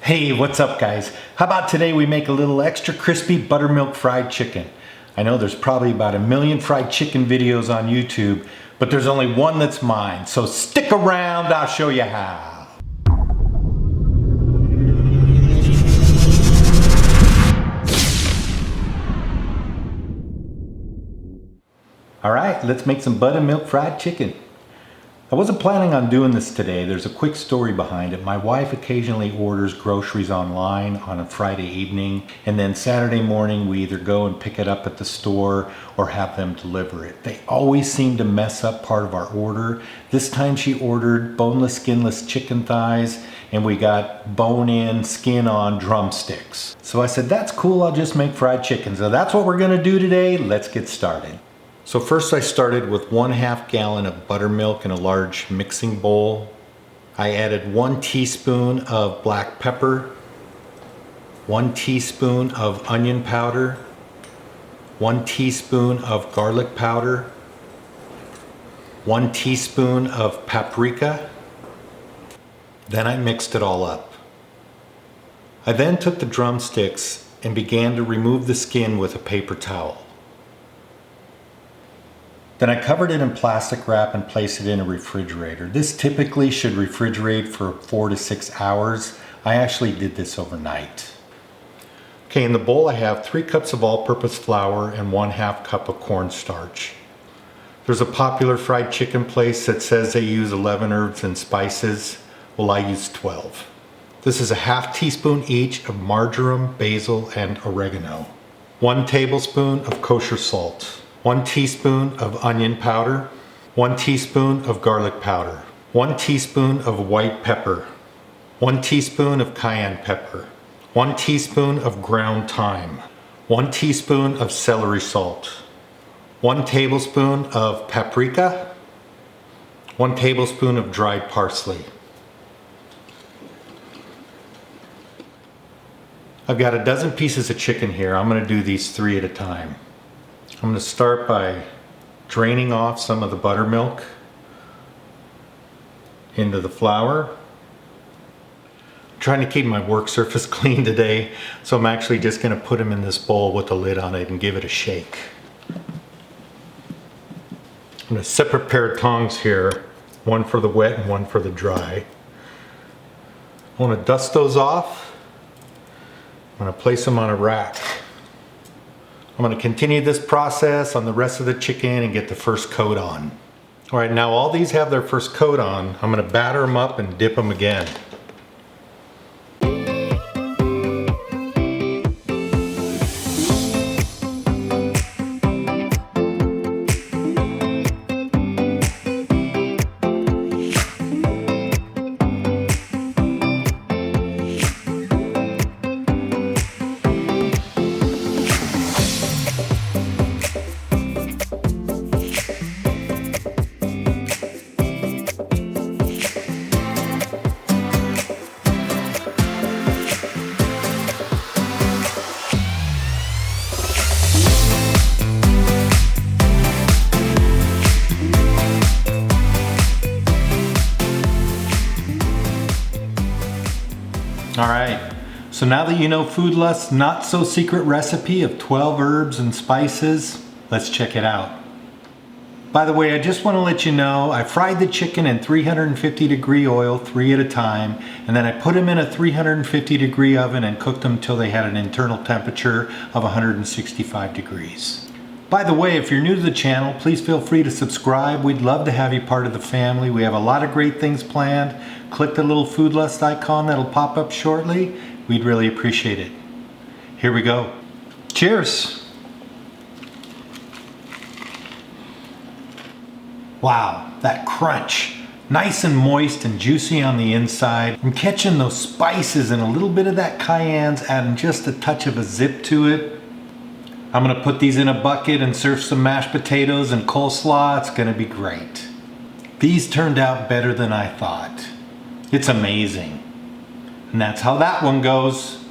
Hey, what's up guys? How about today we make a little extra crispy buttermilk fried chicken? I know there's probably about 1 million fried chicken videos on YouTube, but there's only one that's mine. So stick around, I'll show you how. All right, let's make some buttermilk fried chicken. I wasn't planning on doing this today. There's a quick story behind it. My wife occasionally orders groceries online on a Friday evening, and then Saturday morning we either go and pick it up at the store or have them deliver it. They always seem to mess up part of our order. This time she ordered boneless, skinless chicken thighs, and we got bone-in, skin-on drumsticks. So I said, that's cool, I'll just make fried chicken. So that's what we're gonna do today. Let's get started. So first I started with 1/2 gallon of buttermilk in a large mixing bowl. I added 1 teaspoon of black pepper, 1 teaspoon of onion powder, 1 teaspoon of garlic powder, 1 teaspoon of paprika. Then I mixed it all up. I then took the drumsticks and began to remove the skin with a paper towel. Then I covered it in plastic wrap and placed it in a refrigerator. This typically should refrigerate for 4 to 6 hours. I actually did this overnight. Okay, in the bowl I have 3 cups of all-purpose flour and 1/2 cup of cornstarch. There's a popular fried chicken place that says they use 11 herbs and spices. Well, I use 12. This is a 1/2 teaspoon each of marjoram, basil, and oregano. 1 tablespoon of kosher salt. 1 teaspoon of onion powder, 1 teaspoon of garlic powder, 1 teaspoon of white pepper, 1 teaspoon of cayenne pepper, 1 teaspoon of ground thyme, 1 teaspoon of celery salt, 1 tablespoon of paprika, 1 tablespoon of dried parsley. I've got a dozen pieces of chicken here. I'm going to do these 3 at a time. I'm going to start by draining off some of the buttermilk into the flour. I'm trying to keep my work surface clean today, so I'm actually just going to put them in this bowl with the lid on it and give it a shake. I'm going to separate pair of tongs here, one for the wet and one for the dry. I want to dust those off. I'm going to place them on a rack. I'm going to continue this process on the rest of the chicken and get the first coat on. All right, now all these have their first coat on. I'm going to batter them up and dip them again. All right, so now that you know Food Lust's not so secret recipe of 12 herbs and spices, let's check it out. By the way, I just want to let you know, I fried the chicken in 350 degree oil 3 at a time, and then I put them in a 350 degree oven and cooked them till they had an internal temperature of 165 degrees. By the way, if you're new to the channel, please feel free to subscribe. We'd love to have you part of the family. We have a lot of great things planned. Click the little Food Lust icon that'll pop up shortly. We'd really appreciate it. Here we go. Cheers. Wow, that crunch. Nice and moist and juicy on the inside. I'm catching those spices and a little bit of that cayenne's, adding just a touch of a zip to it. I'm gonna put these in a bucket and serve some mashed potatoes and coleslaw. It's gonna be great. These turned out better than I thought. It's amazing. And that's how that one goes.